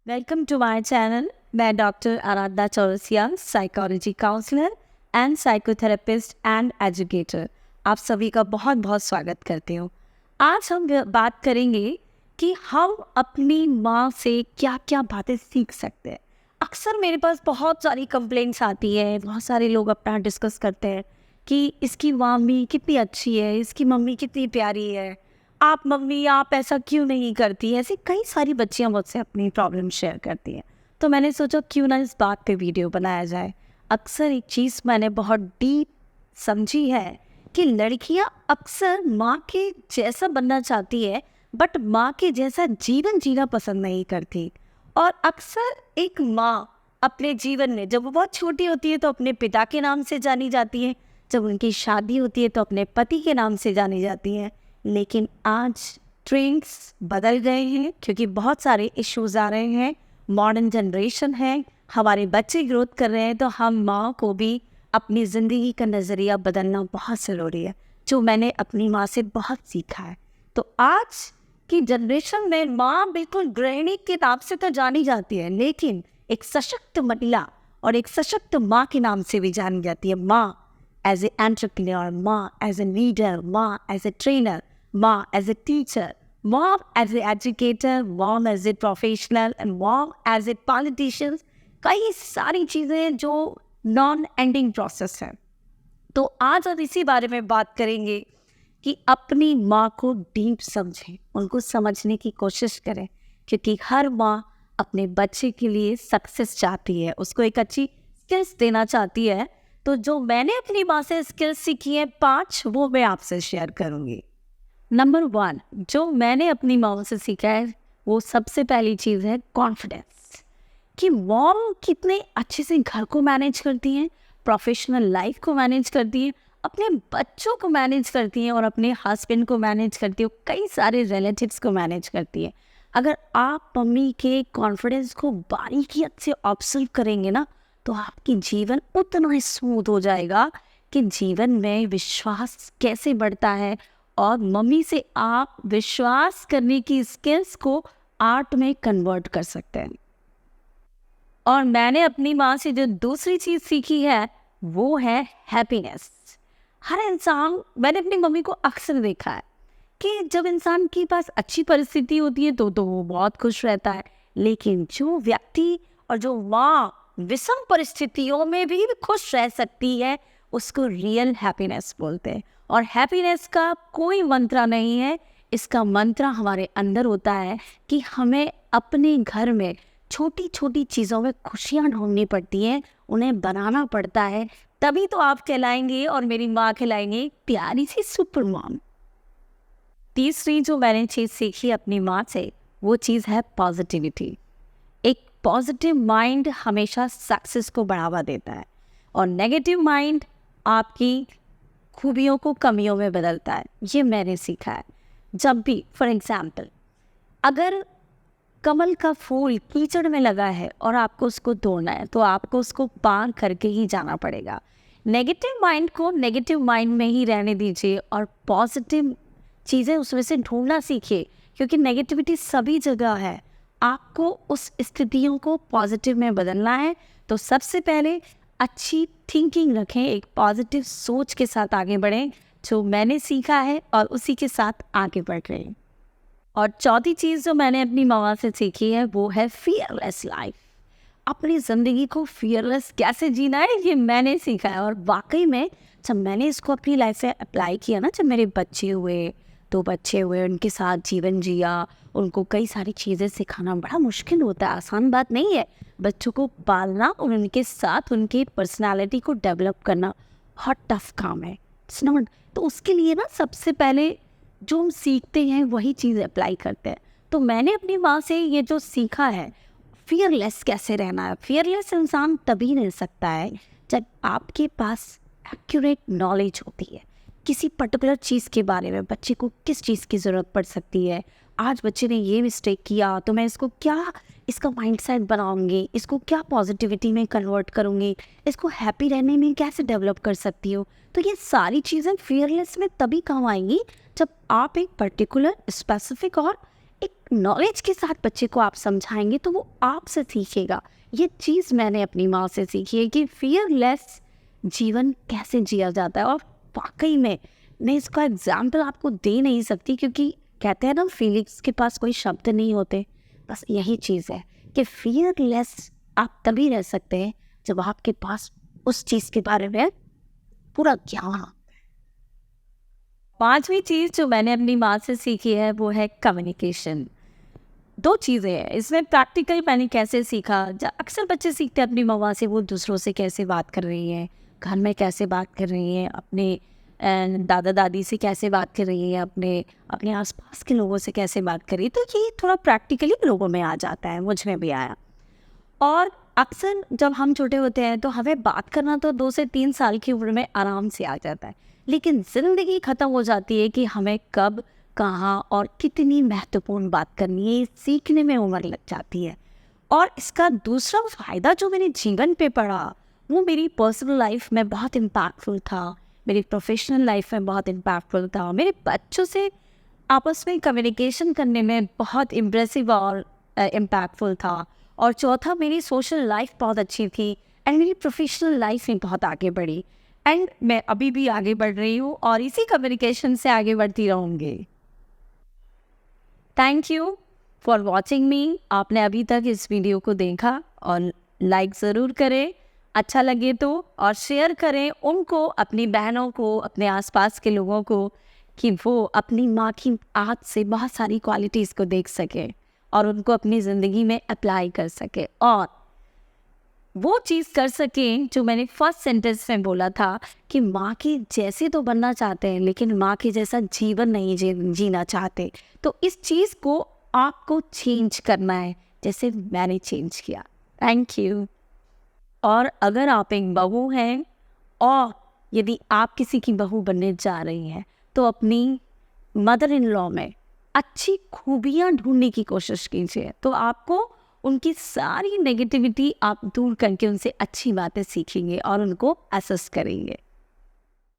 Welcome to my channel. मैं doctor Aradhana Chaurasia, psychology counsellor and psychotherapist and educator. आप सभी का बहुत बहुत स्वागत करती हूँ। आज हम बात करेंगे कि हम अपनी माँ से क्या क्या बातें सीख सकते हैं। अक्सर मेरे पास बहुत सारी कंप्लेंट्स आती है, बहुत सारे लोग अपना डिस्कस करते हैं कि इसकी मम्मी कितनी अच्छी है, इसकी मम्मी कितनी प्यारी है, आप मम्मी आप ऐसा क्यों नहीं करती। ऐसी कई सारी बच्चियां मुझसे अपनी प्रॉब्लम शेयर करती हैं। तो मैंने सोचा क्यों ना इस बात पे वीडियो बनाया जाए। अक्सर एक चीज़ मैंने बहुत डीप समझी है कि लड़कियां अक्सर माँ के जैसा बनना चाहती है, बट माँ के जैसा जीवन जीना पसंद नहीं करती। और अक्सर एक माँ अपने जीवन में जब वो बहुत छोटी होती है तो अपने पिता के नाम से जानी जाती है, जब उनकी शादी होती है तो अपने पति के नाम से जानी जाती है। लेकिन आज ट्रेंड्स बदल गए हैं क्योंकि बहुत इशूज़ इश्यूज आ रहे हैं, मॉडर्न जनरेशन है, हमारे बच्चे ग्रोथ कर रहे हैं, तो हम माँ को भी अपनी ज़िंदगी का नज़रिया बदलना बहुत ज़रूरी है, जो मैंने अपनी माँ से बहुत सीखा है। तो आज की जनरेशन में माँ बिल्कुल गृहिणी के नाम से तो जानी जाती है, लेकिन एक सशक्त महिला और एक सशक्त माँ के नाम से भी जानी जाती है। माँ एज ए एंटरप्रेन्योर, माँ एज ए लीडर, माँ as a trainer, mom as a teacher, mom as an educator, mom as a professional and mom as a politician। कई सारी चीज़ें जो नॉन एंडिंग प्रोसेस है। तो आज हम इसी बारे में बात करेंगे कि अपनी माँ को डीप समझें, उनको समझने की कोशिश करें, क्योंकि हर माँ अपने बच्चे के लिए सक्सेस चाहती है, उसको एक अच्छी स्किल्स देना चाहती है। तो जो मैंने अपनी माँ से स्किल्स सीखी हैं 5, वो मैं आपसे शेयर करूँगी। नंबर 1 जो मैंने अपनी मॉम से सीखा है, वो सबसे पहली चीज़ है कॉन्फिडेंस। कि मॉम कितने अच्छे से घर को मैनेज करती हैं, प्रोफेशनल लाइफ को मैनेज करती हैं, अपने बच्चों को मैनेज करती हैं और अपने हस्बैंड को मैनेज करती है, कई सारे रिलेटिव्स को मैनेज करती है। अगर आप मम्मी के कॉन्फिडेंस को बारीकी से ऑब्जर्व करेंगे ना, तो आपकी जीवन उतना ही स्मूथ हो जाएगा कि जीवन में विश्वास कैसे बढ़ता है, और मम्मी से आप विश्वास करने की स्किल्स को आर्ट में कन्वर्ट कर सकते हैं। और मैंने अपनी माँ से जो दूसरी चीज़ सीखी है वो है हैप्पीनेस। हर इंसान, मैंने अपनी मम्मी को अक्सर देखा है कि जब इंसान के पास अच्छी परिस्थिति होती है तो वो बहुत खुश रहता है, लेकिन जो व्यक्ति और जो माँ विषम परिस्थितियों में भी खुश रह सकती है, उसको रियल हैप्पीनेस बोलते हैं। और हैप्पीनेस का कोई मंत्र नहीं है, इसका मंत्र हमारे अंदर होता है कि हमें अपने घर में छोटी छोटी चीज़ों में खुशियाँ ढूंढनी पड़ती हैं, उन्हें बनाना पड़ता है, तभी तो आप कहलाएंगे और मेरी माँ कहलाएंगे प्यारी सी सुपर मॉम। तीसरी जो मैंने चीज़ सीखी अपनी माँ से, वो चीज़ है पॉजिटिविटी। एक पॉजिटिव माइंड हमेशा सक्सेस को बढ़ावा देता है, और नेगेटिव माइंड आपकी खूबियों को कमियों में बदलता है। ये मैंने सीखा है। जब भी फॉर एग्जाम्पल, अगर कमल का फूल कीचड़ में लगा है और आपको उसको तोड़ना है, तो आपको उसको पार करके ही जाना पड़ेगा। नेगेटिव माइंड को नेगेटिव माइंड में ही रहने दीजिए और पॉजिटिव चीज़ें उसमें से ढूंढना सीखिए, क्योंकि नेगेटिविटी सभी जगह है। आपको उस स्थितियों को पॉजिटिव में बदलना है। तो सबसे पहले अच्छी थिंकिंग रखें, एक पॉजिटिव सोच के साथ आगे बढ़ें, जो मैंने सीखा है और उसी के साथ आगे बढ़ रहे हैं। और चौथी चीज़ जो मैंने अपनी माँ से सीखी है वो है फियरलेस लाइफ। अपनी ज़िंदगी को फियरलेस कैसे जीना है, ये मैंने सीखा है। और वाकई में जब मैंने इसको अपनी लाइफ से अप्लाई किया ना, जब मेरे बच्चे हुए, 2 बच्चे हुए, उनके साथ जीवन जिया, उनको कई सारी चीज़ें सिखाना बड़ा मुश्किल होता है, आसान बात नहीं है। बच्चों को पालना और उनके साथ उनकी पर्सनालिटी को डेवलप करना बहुत टफ काम है, इट्स नॉट। तो उसके लिए ना सबसे पहले जो हम सीखते हैं वही चीज़ अप्लाई करते हैं। तो मैंने अपनी माँ से ये जो सीखा है, फियरलेस कैसे रहना है। फियरलेस इंसान तभी रह सकता है जब आपके पास एक्यूरेट नॉलेज होती है किसी पर्टिकुलर चीज़ के बारे में। बच्चे को किस चीज़ की ज़रूरत पड़ सकती है, आज बच्चे ने ये मिस्टेक किया तो मैं इसको क्या, इसका माइंडसेट बनाऊंगी, इसको क्या पॉजिटिविटी में कन्वर्ट करूंगी, इसको हैप्पी रहने में कैसे डेवलप कर सकती हूँ। तो ये सारी चीज़ें फियरलेस में तभी काम आएंगी जब आप एक पर्टिकुलर स्पेसिफिक और एक नॉलेज के साथ बच्चे को आप समझाएंगे तो वो आपसे सीखेगा। ये चीज़ मैंने अपनी माँ से सीखी है कि फियरलेस जीवन कैसे जिया जाता है। और वाकई में मैं इसका एग्जाम्पल आपको दे नहीं सकती, क्योंकि कहते हैं ना फीलिंग्स के पास कोई शब्द नहीं होते। बस यही चीज़ है कि फियरलेस आप तभी रह सकते हैं जब आपके पास उस चीज़ के बारे में पूरा ज्ञान। पांचवी चीज़ जो मैंने अपनी माँ से सीखी है वो है कम्युनिकेशन। दो चीज़ें हैं इसमें। प्रैक्टिकल मैंने कैसे सीखा, अक्सर बच्चे सीखते हैं अपनी मम्मा से, वो दूसरों से कैसे बात कर रही हैं, घर में कैसे बात कर रही हैं, अपने दादा दादी से कैसे बात कर रही है, अपने अपने आसपास के लोगों से कैसे बात कर रही है। तो ये थोड़ा प्रैक्टिकली लोगों में आ जाता है, मुझ में भी आया। और अक्सर जब हम छोटे होते हैं तो हमें बात करना तो 2 से 3 साल की उम्र में आराम से आ जाता है, लेकिन ज़िंदगी ख़त्म हो जाती है कि हमें कब, कहाँ और कितनी महत्वपूर्ण बात करनी है, ये सीखने में उम्र लग जाती है। और इसका दूसरा फ़ायदा जो मैंने जीवन पे पढ़ा वो मेरी पर्सनल लाइफ में बहुत इम्पैक्टफुल था, मेरी प्रोफेशनल लाइफ में बहुत इम्पैक्टफुल था, मेरे बच्चों से आपस में कम्युनिकेशन करने में बहुत इम्प्रेसिव और इम्पैक्टफुल था। और चौथा, मेरी सोशल लाइफ बहुत अच्छी थी एंड मेरी प्रोफेशनल लाइफ में बहुत आगे बढ़ी। एंड मैं अभी भी आगे बढ़ रही हूँ और इसी कम्युनिकेशन से आगे बढ़ती रहूँगी। थैंक यू फॉर वॉचिंग मी। आपने अभी तक इस वीडियो को देखा और लाइक ज़रूर करें अच्छा लगे तो, और शेयर करें उनको, अपनी बहनों को, अपने आसपास के लोगों को, कि वो अपनी माँ की आँख से बहुत सारी क्वालिटीज़ को देख सकें और उनको अपनी ज़िंदगी में अप्लाई कर सके और वो चीज़ कर सकें जो मैंने फर्स्ट सेंटेंस में बोला था कि माँ की जैसे तो बनना चाहते हैं लेकिन माँ के जैसा जीवन नहीं जीना चाहते। तो इस चीज़ को आपको चेंज करना है जैसे मैंने चेंज किया। Thank you. और अगर आप एक बहू हैं और यदि आप किसी की बहू बनने जा रही हैं तो अपनी मदर इन लॉ में अच्छी खूबियाँ ढूंढने की कोशिश कीजिए, तो आपको उनकी सारी नेगेटिविटी आप दूर करके उनसे अच्छी बातें सीखेंगे और उनको असेस करेंगे।